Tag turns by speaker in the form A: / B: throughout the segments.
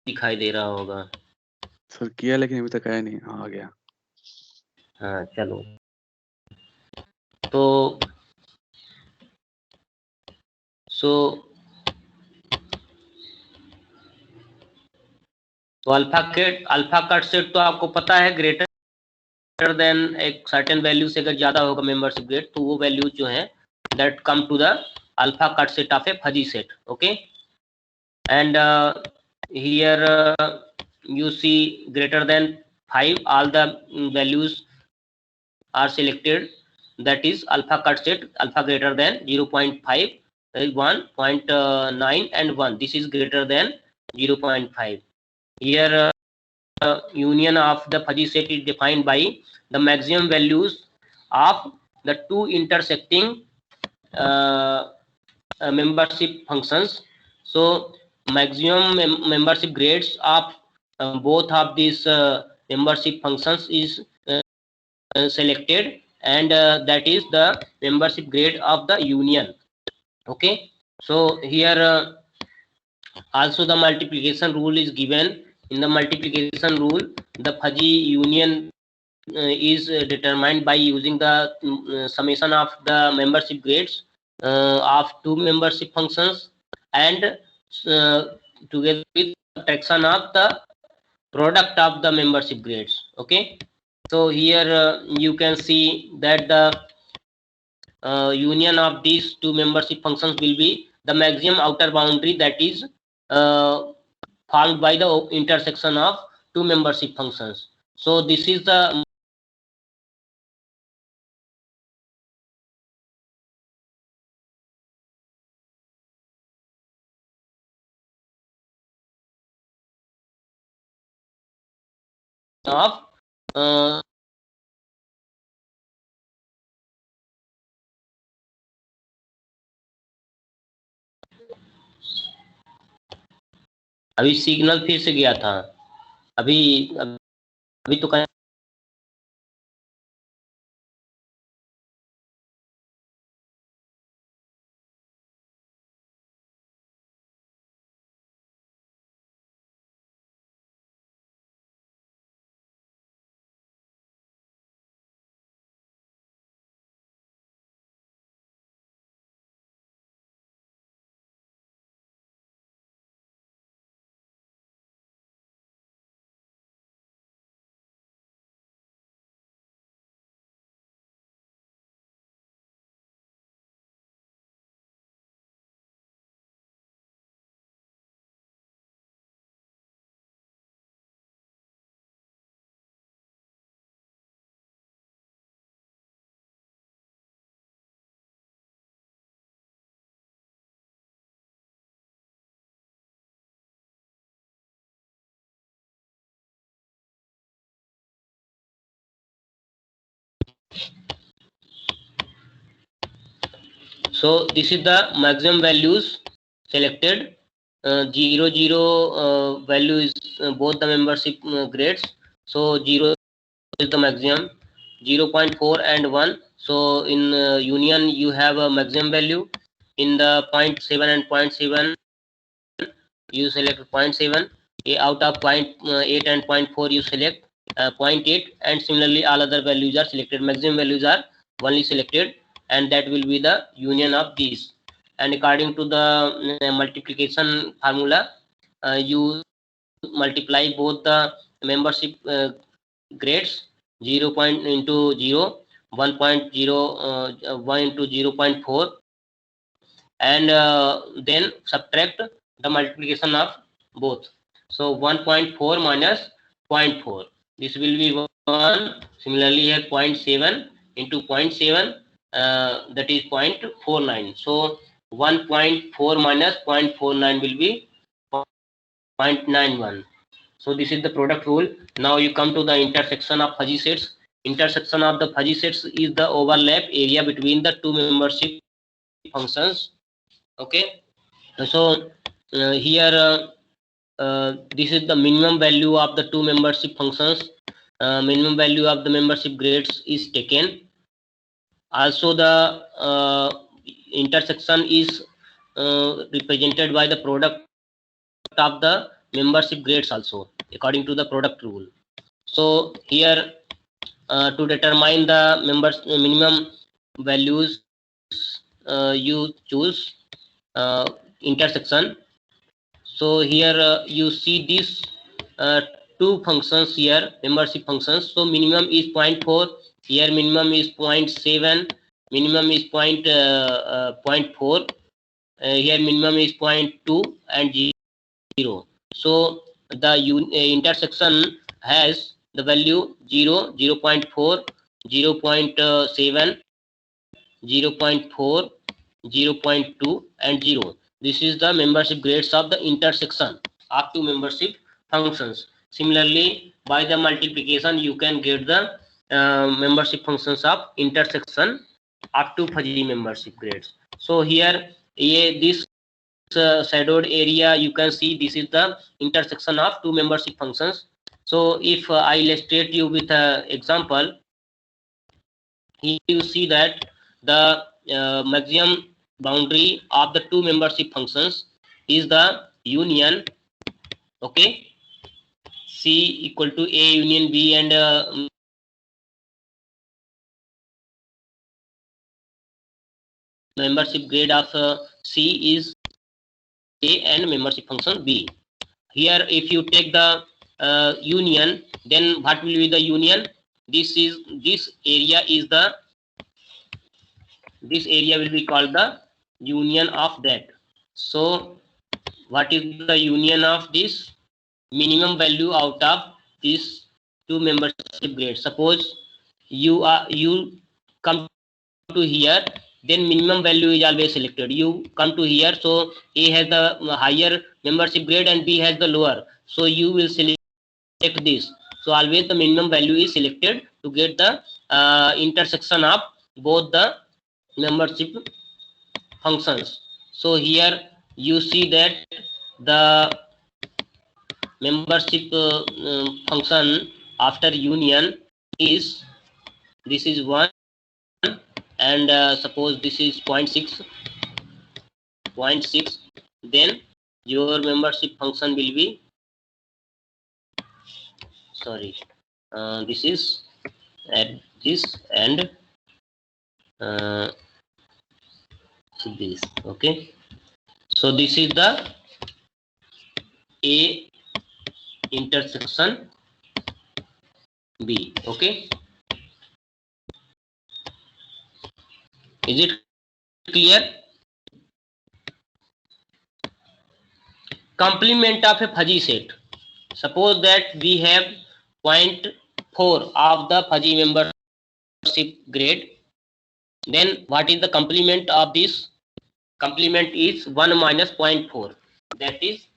A: दिखाई दे रहा होगा।
B: सर किया लेकिन अभी तक आया नहीं। हाँ आ गया।
A: हाँ चलो, तो अल्फा कट सेट तो आपको पता है ग्रेटर देन एक सर्टेन वैल्यू से अगर ज्यादा होगा मेंबरशिप ग्रेड, तो वो वैल्यू जो है that come to the alpha cut set of a fuzzy set. Okay, and here you see greater than 5, all the values are selected, that is alpha cut set, alpha greater than 0.5, 1, 0.9 and 1, this is greater than 0.5. Here union of the fuzzy set is defined by the maximum values of the two intersecting membership functions. So maximum membership grades of both of these membership functions is selected, and that is the membership grade of the union. Okay, so here also the multiplication rule is given. In the multiplication rule, the fuzzy union is determined by using the summation of the membership grades of two membership functions, and together with subtraction of the product of the membership grades. Okay, so here you can see that the union of these two membership functions will be the maximum outer boundary that is formed by the intersection of two membership functions. So this is the of अभी signal फिर से गया था। अभी अभी तो so this is the maximum values selected. 0 0 value is both the membership grades. So 0 is the maximum, 0.4 and 1. So in union you have a maximum value. In the 0.7 and 0.7 you select 0.7. Out of 0.8 and 0.4 you select 0.8, and similarly all other values are selected. Maximum values are only selected, and that will be the union of these. And according to the multiplication formula, you multiply both the membership grades, 0 point into 0, 1.0 1 into 0.4, and then subtract the multiplication of both. So 1.4 minus 0.4, this will be 1. Similarly here 0.7 into 0.7, that is 0.49. So 1.4 minus 0.49 will be 0.91. So this is the product rule. Now you come to the intersection of fuzzy sets. Intersection of the fuzzy sets is the overlap area between the two membership functions. Okay, so here this is the minimum value of the two membership functions. Minimum value of the membership grades is taken. Also the intersection is represented by the product of the membership grades also according to the product rule. So here to determine the members minimum values, you choose intersection. So here you see these two functions here, membership functions. So minimum is 0.4, here minimum is 0.7, minimum is 0.4, here minimum is 0.2 and 0. So the intersection has the value 0, 0.4, 0.7, 0.4, 0.2 and 0. This is the membership grades of the intersection of two membership functions. Similarly, by the multiplication you can get the membership functions of intersection up to fuzzy membership grades. So here this shadowed area, you can see this is the intersection of two membership functions. So if I illustrate you with an example, here you see that the maximum boundary of the two membership functions is the union, okay, C equal to A union B, and membership grade of C is A and membership function B. Here if you take the union, then what will be the union? This area will be called the union of that. So what is the union of this? Minimum value out of these two membership grades. Suppose you come to here, then minimum value is always selected. You come to here, so A has the higher membership grade and B has the lower, so you will select this. So always the minimum value is selected to get the intersection of both the membership functions. So here you see that the membership function after union is, this is 1, and suppose this is 0.6, then your membership function will be, sorry, this is at this and this, okay. So this is the A intersection B, okay. Is it clear? Complement of a fuzzy set. Suppose that we have 0.4 of the fuzzy membership grade, then what is the complement of this? Complement is 1 minus 0.4, that is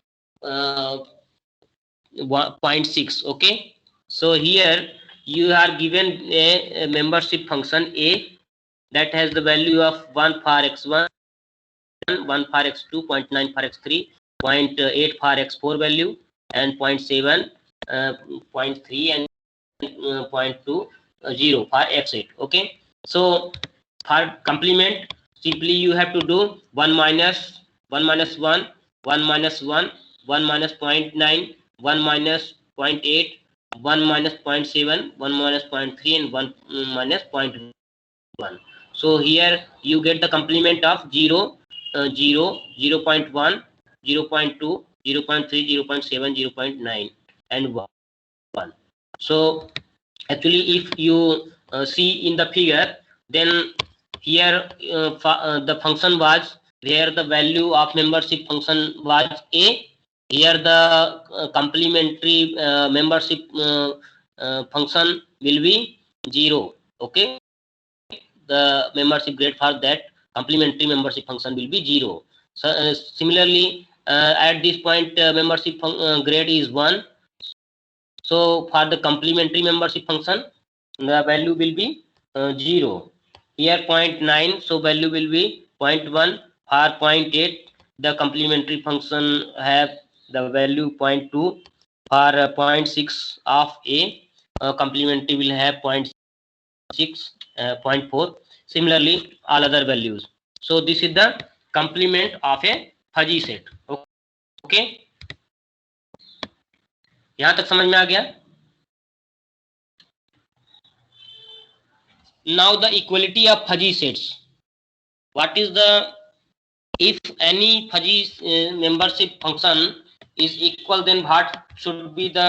A: 0.6, okay. So here you are given a membership function A that has the value of 1 for x1, 1 for x2, 0.9 for x3, 0.8 for x4 value, and 0.7, 0.3 and 0.2, 0 for x8, okay. So for complement, simply you have to do 1 minus 1, 1 minus 1, 1 minus 0.9, 1 minus 0.8, 1 minus 0.7, 1 minus 0.3 and 1 minus 0.1. So here you get the complement of 0, 0, 0.1, 0.2, 0.3, 0.7, 0.9 and 1. So actually if you see in the figure, then here the function was where the value of membership function was A. Here the complementary membership function will be 0, okay. The membership grade for that complementary membership function will be 0. So similarly at this point membership grade is 1. So for the complementary membership function, the value will be 0. Here 0.9, so value will be 0.1. For 0.8, the complementary function have the value 0.2. For 0.6 of A, complementary will have 0.6, 0.4. Similarly, all other values. So this is the complement of a fuzzy set. Okay. यहां तक समझ में आ गया? Now the equality of fuzzy sets. What is the, if any fuzzy membership function is equal, then what should be the,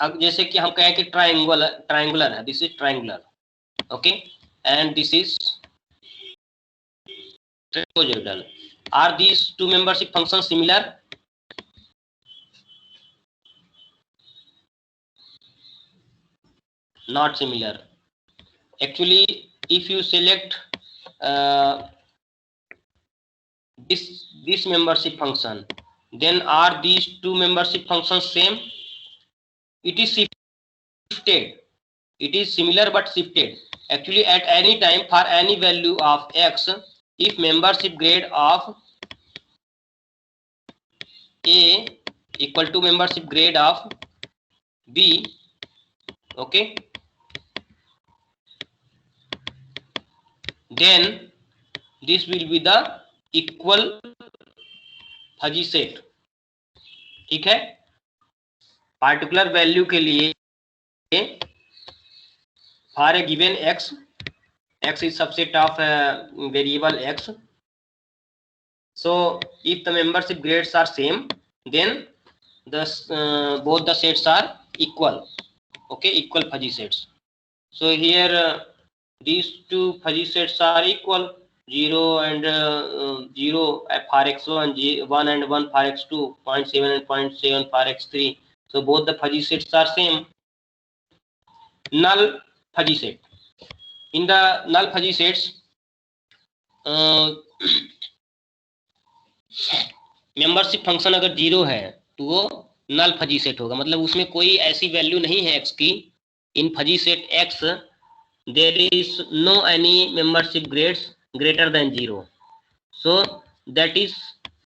A: अब जैसे कि हम कहें कि ट्रायंगुलर है, this is triangular, okay, and this is trapezoidal. Are these two membership function similar? Not similar. Actually, if you select this membership function, then are these two membership functions same? It is shifted. It is similar but shifted. Actually, at any time for any value of x, if membership grade of A equal to membership grade of B, okay, then this will be the equal fuzzy set. ठीक है, particular value के लिए for a given x, x is subset of variable x. So if the membership grades are same, then the both the sets are equal, okay, equal fuzzy sets. So here these two fuzzy sets are equal, 0 and 0 for x1, 1 and 1 for x2, 0.7 and 0.7 for x3. So both the fuzzy sets are same. Null fuzzy set. In the null fuzzy sets, membership function अगर 0 है तो वो नल fuzzy set होगा, मतलब उसमें कोई ऐसी value नहीं है x की. In fuzzy set x there is no any membership grades greater than 0, so that is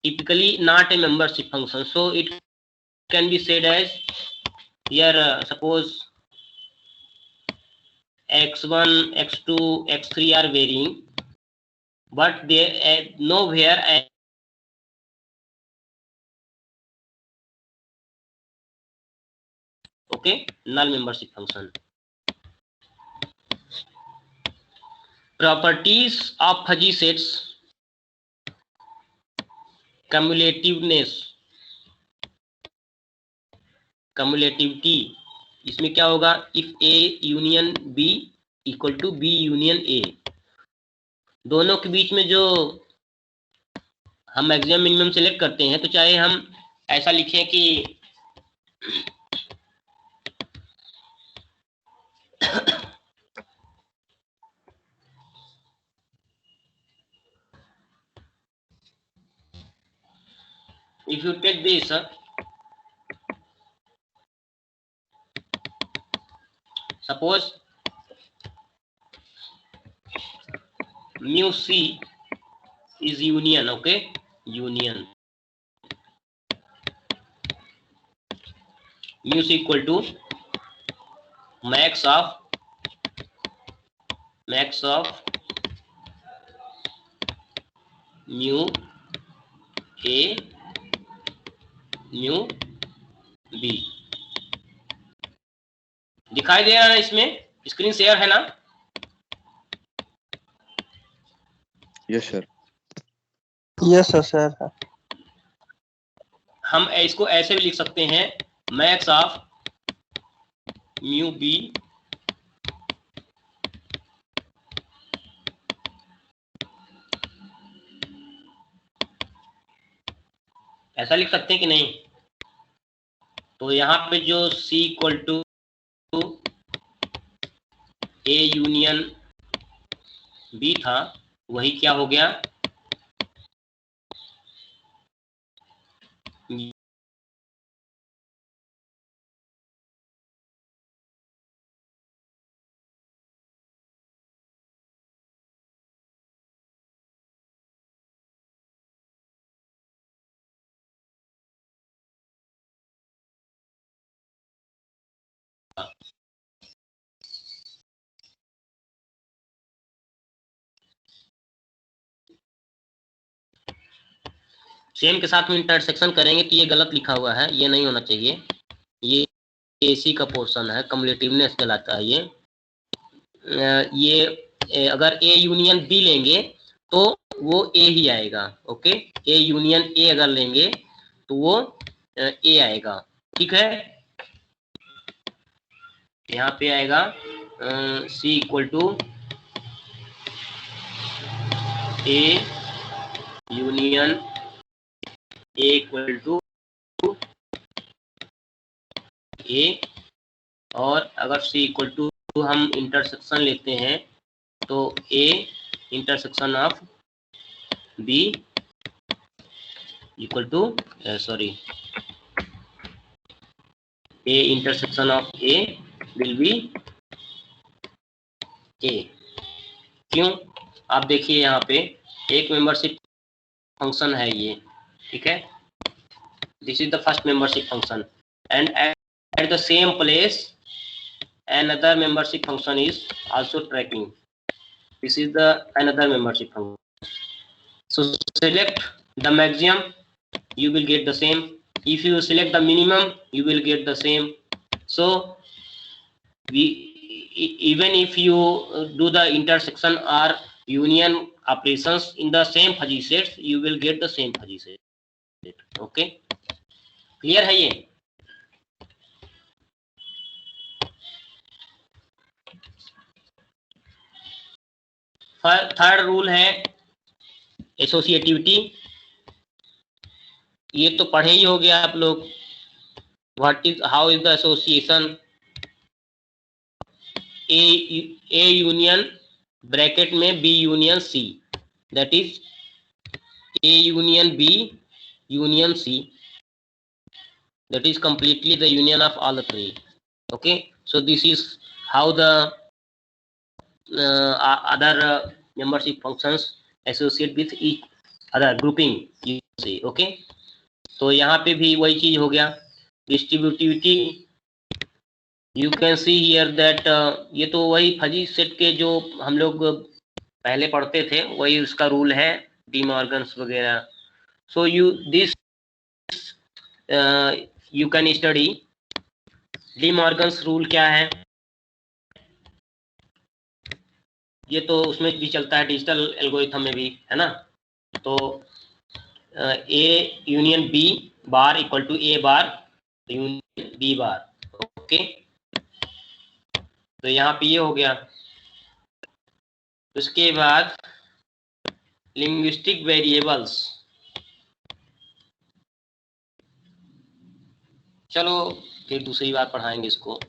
A: typically not a membership function. So it can be said as here, suppose x1, x2, x3 are varying, but they nowhere okay, null membership function. Properties of fuzzy sets. cumulativeness, cumulativity, इसमें क्या होगा? If A union B equal to B union A, दोनों के बीच में जो हम maximum minimum select करते हैं, तो चाहे हम ऐसा लिखें कि if you take this, suppose mu C is union, okay, union, mu C equal to max of mu A mu B. दिखाई दे रहा है ना? इसमें स्क्रीन शेयर है ना?
B: Yes sir.
C: Yes sir.
A: हम इसको ऐसे भी लिख सकते हैं, मैक्स ऑफ म्यू बी ऐसा लिख सकते हैं कि नहीं? तो यहाँ पे जो C equal to A union B था, वही क्या हो गया? सेम के साथ में इंटरसेक्शन करेंगे तो ये गलत लिखा हुआ है, ये नहीं होना चाहिए। ये AC का पोर्शन है, कम्युलेटिवनेस कहलाता है ये। अगर A यूनियन B लेंगे तो वो A ही आएगा। ओके, A यूनियन A अगर लेंगे तो वो A आएगा। ठीक है, यहाँ पे आएगा C equal to A union A equal to A, और अगर C इक्वल टू हम इंटरसेक्शन लेते हैं तो A intersection of B equal to A intersection of A will be A। क्यों? आप देखिए यहाँ पे एक मेंबरशिप फंक्शन है ये, ठीक है, this is the first membership function, and at the same place another membership function is also tracking. This is the another membership function. So select the maximum, you will get the same. If you select the minimum, you will get the same. So even if you do the intersection or union operations in the same fuzzy sets, you will get the same fuzzy set. Okay, clear है ये? Third rule है associativity. ये तो पढ़े ही हो गया आप लोग, how is the association. A union bracket में B union C, that is A union B union C, that is completely the union of all the three. Okay, so this is how the other membership functions associate with each other grouping, you see. Okay, तो यहाँ पे भी वही चीज हो गया। Distributivity, you can see here that, ये तो वही फजी सेट के जो हम लोग पहले पढ़ते थे वही उसका रूल है, डी मॉर्गन्स वगैरह। So you this you can study D Morgan's rule क्या है, ये तो उसमें भी चलता है, डिजिटल एल्गोरिथम में भी है ना। तो A union B bar equal to A bar union B bar. Okay, तो यहाँ पे ये हो गया। उसके बाद लिंग्विस्टिक वेरिएबल्स, चलो फिर दूसरी बार पढ़ाएंगे इसको,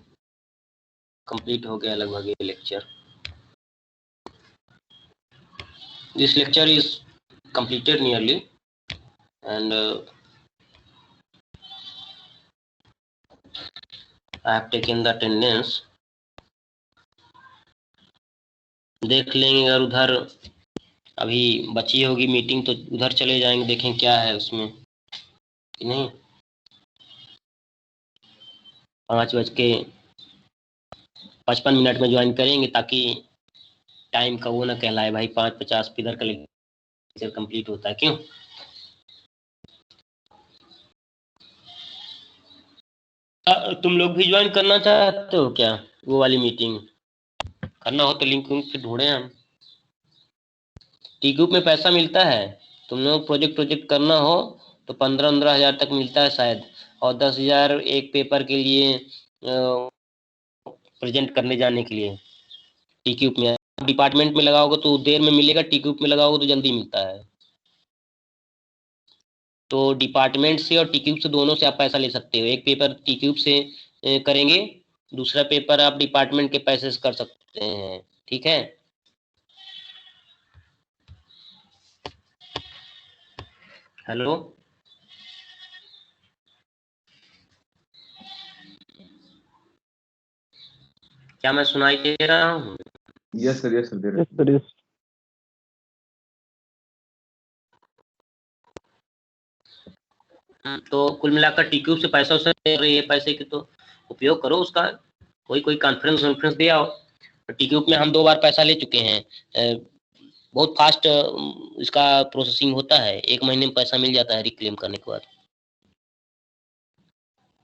A: कंप्लीट हो गया लगभग ये lecture. This lecture is completed nearly, and I have taken the attendance. देख लेंगे अगर उधर अभी बची होगी मीटिंग तो उधर चले जाएंगे, देखें क्या है उसमें कि नहीं। 5:55 में ज्वाइन करेंगे ताकि टाइम का वो ना कहलाए भाई 5:50 इधर का लेक्चर कंप्लीट होता है। क्यों? तुम लोग भी ज्वाइन करना चाहते हो क्या वो वाली मीटिंग? करना हो तो लिंक फिर ढूंढे हम। टी ग्रुप में पैसा मिलता है, तुम लोग प्रोजेक्ट करना हो तो 15-15 हज़ार तक मिलता है शायद, और 10,000 एक पेपर के लिए प्रेजेंट करने जाने के लिए। टी ग्रुप में डिपार्टमेंट में लगाओगे तो देर में मिलेगा, टी ग्रुप में लगाओगे तो जल्दी मिलता है। तो डिपार्टमेंट से और टी क्यूब से दोनों से आप पैसा ले सकते हो। एक पेपर टी क्यूब से करेंगे, दूसरा पेपर आप डिपार्टमेंट के पैसे से कर सकते हैं। ठीक है, हेलो, क्या मैं सुनाई दे रहा हूँ?
B: यस सर, यस सर, दे रहे हैं।
A: तो कुल मिलाकर टी क्यूब से पैसा ये पैसे के तो उपयोग करो उसका, कोई कॉन्फ्रेंस दे आओ। टी क्यूब में हम 2 बार पैसा ले चुके हैं, बहुत फास्ट इसका प्रोसेसिंग होता है, 1 महीने में पैसा मिल जाता है रिक्लेम करने के बाद।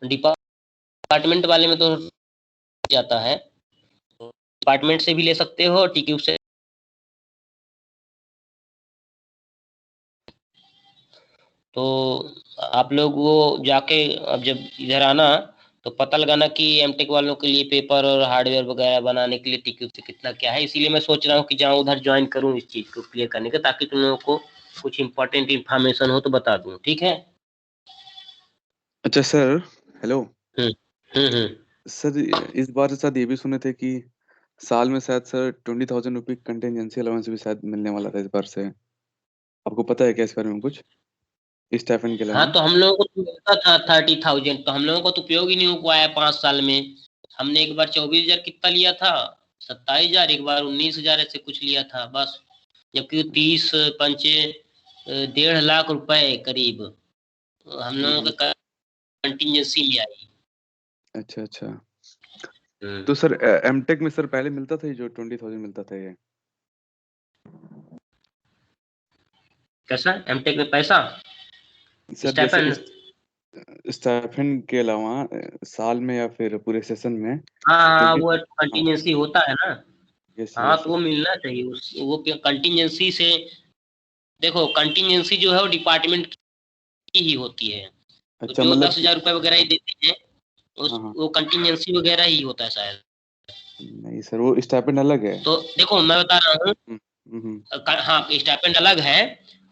A: डिपार्टमेंट वाले में तो जाता है, डिपार्टमेंट से भी ले सकते हो, टीक्यूब से। तो आप लोग वो जाके अब जब इधर आना तो पता लगाना कि एमटेक वालों के लिए पेपर और हार्डवेयर वगैरह बनाने के लिए टीक्यूब से कितना क्या है। इसीलिए मैं सोच रहा हूँ कि जाऊँ उधर ज्वाइन करूँ इस चीज़ को क्लियर करने का, ताकि तुम लोगों को कुछ इंपॉर्टेंट इन्फॉर्मेशन हो तो बता दूँ। ठीक है?
B: अच्छा सर, हेलो
A: हम्म हम्म।
B: सर, इस बार के साथ ये भी सुने थे कि साल में शायद सर 20,000 रुपये कंटिजेंसी अलाउंस भी शायद मिलने वाला था इस बार से। आपको पता है क्या इस बारे में कुछ, स्टाइपेंड के
A: हाँ,
B: अलावा?
A: तो हम लोगों को तो मिलता था 30,000, तो हम लोगों को तो उपयोग ही नहीं हो पाया 5 साल में। हमने एक बार 24,000 कितना लिया था, 27,000, एक बार 19,000 ऐसे कुछ लिया था बस। जबकि 30 पंचे 1.5 लाख रुपए करीब हम लोगों का कंटिजेंसी में आई।
B: अच्छा अच्छा।
A: हम्म।
B: तो सर एमटेक में सर पहले मिलता था ये जो 20,000 मिलता था ये?
A: कैसा एमटेक में पैसा
B: सर जैसे
A: स्टाइपेंड?
B: स्टाइपेंड के अलावा साल में या फिर पूरे सेशन में
A: हाँ हाँ,
B: 20।
A: वो
B: हाँ,
A: कंटिजेंसी होता है ना।
B: यस सर,
A: हाँ,
B: यस
A: तो वो
B: सर।
A: मिलना चाहिए। वो कंटिजेंसी से देखो, कंटिजेंसी जो है वो डिपार्टमेंट की ही होती है। तो
B: अच्छा
A: जो
B: मतलब
A: 10,000 रुपए वगैरह ही देते हैं
B: हाँ हाँ।
A: वो कंटिजेंसी वगैरह ही होता है शायद।
B: नहीं सर, वो स्टाइपेंड अलग है।
A: तो देखो मैं बता रहा हूँ,
B: हम्म हम्म
A: हाँ स्टाइपेंड अलग है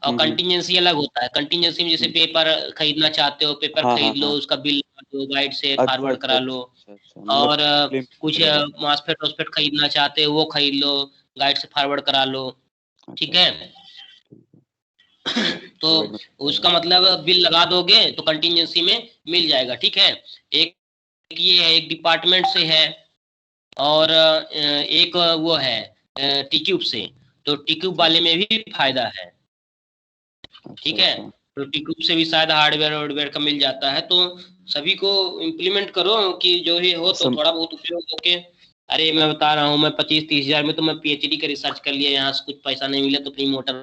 A: और
B: हम्म
A: कंटिजेंसी अलग होता है। कंटिजेंसी में जैसे
B: हम्म,
A: पेपर खरीदना चाहते हो, पेपर
B: हाँ हाँ
A: खरीद लो,
B: हाँ।
A: उसका बिल दो, गाइड से
B: अच्छा
A: फॉरवर्ड
B: अच्छा
A: करा लो।
B: अच्छा अच्छा, मतलब
A: और
B: क्लेम
A: कुछ
B: वगैरह का।
A: मास्फेट वास्फेट खरीदना चाहते हो वो खरीद लो, गाइड से फॉरवर्ड करा लो।
B: अच्छा
A: ठीक है?
B: अच्छा। ठीक है।
A: तो
B: प्रोवाइड में
A: उसका
B: जाएगा।
A: मतलब बिल लगा दोगे तो कंटिजेंसी में मिल जाएगा। ठीक है? एक ये है, एक डिपार्टमेंट से है और एक वो है टीक्यूब से। तो टीक्यूब
B: अच्छा
A: वाले में भी फायदा है।
B: अच्छा
A: ठीक है?
B: अच्छा।
A: तो टीक्यूब से भी शायद हार्डवेयर वार्डवेयर का मिल जाता है। तो सभी को इम्प्लीमेंट करो कि जो ही हो तो
B: सम
A: थोड़ा बहुत उपयोग होके। अरे मैं बता रहा हूँ, मैं 25-30 हजार में तो मैं पीएचडी का रिसर्च कर लिया, यहाँ से कुछ पैसा नहीं मिला तो अपनी मोटर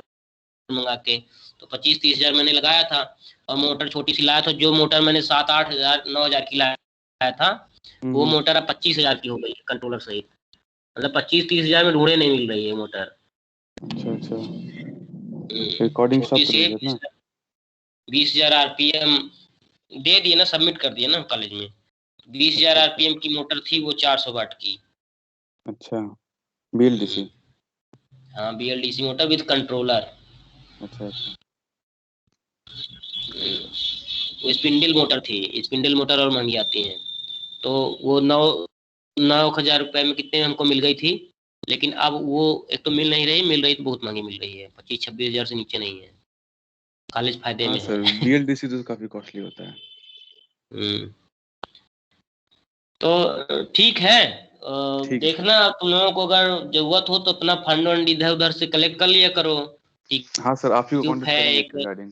A: मंगा के। तो 25-30 हजार मैंने लगाया था और मोटर छोटी सी लाया था। जो मोटर मैंने 7-8 हजार 9 हजार की लाया था, वो
B: हम्म।
A: मोटर अब 25 हजार की हो गई है कंट्रोलर सहित। मतलब 25-30 हजार में ढूंढे नहीं मिल रही है मोटर।
B: अच्छा अच्छा। रिकॉर्डिंग
A: छोटी
B: स्टॉप कर
A: सी है,
B: दीजिए ना।
A: 20,000 आरपीएम दे दिए ना, सबमिट कर दिया ना कॉलेज में। 20,000
B: अच्छा अच्छा
A: आरपीएम की मोटर थी वो, 400 वाट की।
B: अच्छा।
A: हम्म,
B: बीएलडीसी।
A: हाँ बीएलडीसी मोटर विद कंट्रोलर।
B: अच्छा अच्छा।
A: वो स्पिंडल मोटर थी, स्पिंडल मोटर और महंगी आती है। तो वो 9,000 रुपए में कितने में हमको मिल गई थी। लेकिन अब वो एक तो मिल नहीं रही, मिल रही तो बहुत महंगी मिल रही है, 25-26 हजार से नीचे नहीं है। कॉलेज फायदे
B: हाँ
A: में है।
B: सर, बीएलडीसी तो काफी कॉस्टली होता है।
A: हम्म, तो ठीक है।
B: ठीक है सर।
A: देखना तुम लोगों को अगर जरूरत हो तो अपना फंड वंड इधर उधर से कलेक्ट कर लिया करो। ठीक
B: हाँ सर, आप ही को
A: ग्रुप
B: कांटेक्ट
A: है
B: करेंगे
A: एक।
B: इस रिगार्डिंग।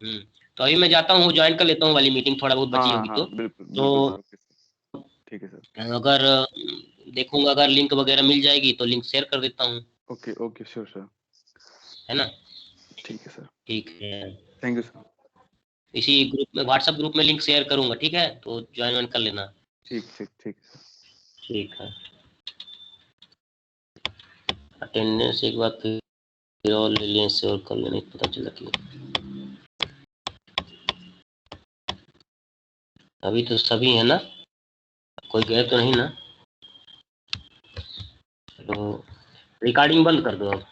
A: हम्म, तो अभी मैं जाता हूँ, ज्वाइन कर लेता हूँ वाली मीटिंग, थोड़ा बहुत
B: हाँ
A: बची
B: हाँ
A: होगी
B: हाँ,
A: तो।
B: बिल्कुल
A: तो
B: बिल्कुल सर, ओके सर। ठीक है सर।
A: अगर देखूंगा अगर लिंक वगैरह मिल जाएगी तो लिंक शेयर कर देता हूँ।
B: Okay okay, sure sir.
A: है ना?
B: ठीक है सर।
A: ठीक है।
B: Thank you sir.
A: इसी ग्रुप में, व्हाट्सएप ग्रुप में लिंक शेयर करूंगा। ठीक है? तो ज्वाइन कर लेना।
B: ठीक ठीक ठीक है सर।
A: ठीक है। अटेंडेंस एक बार फिर और ले लें, इससे और कर लेने पता चला कि अभी तो सभी है ना, कोई गए तो नहीं ना? तो रिकॉर्डिंग बंद कर दो अब।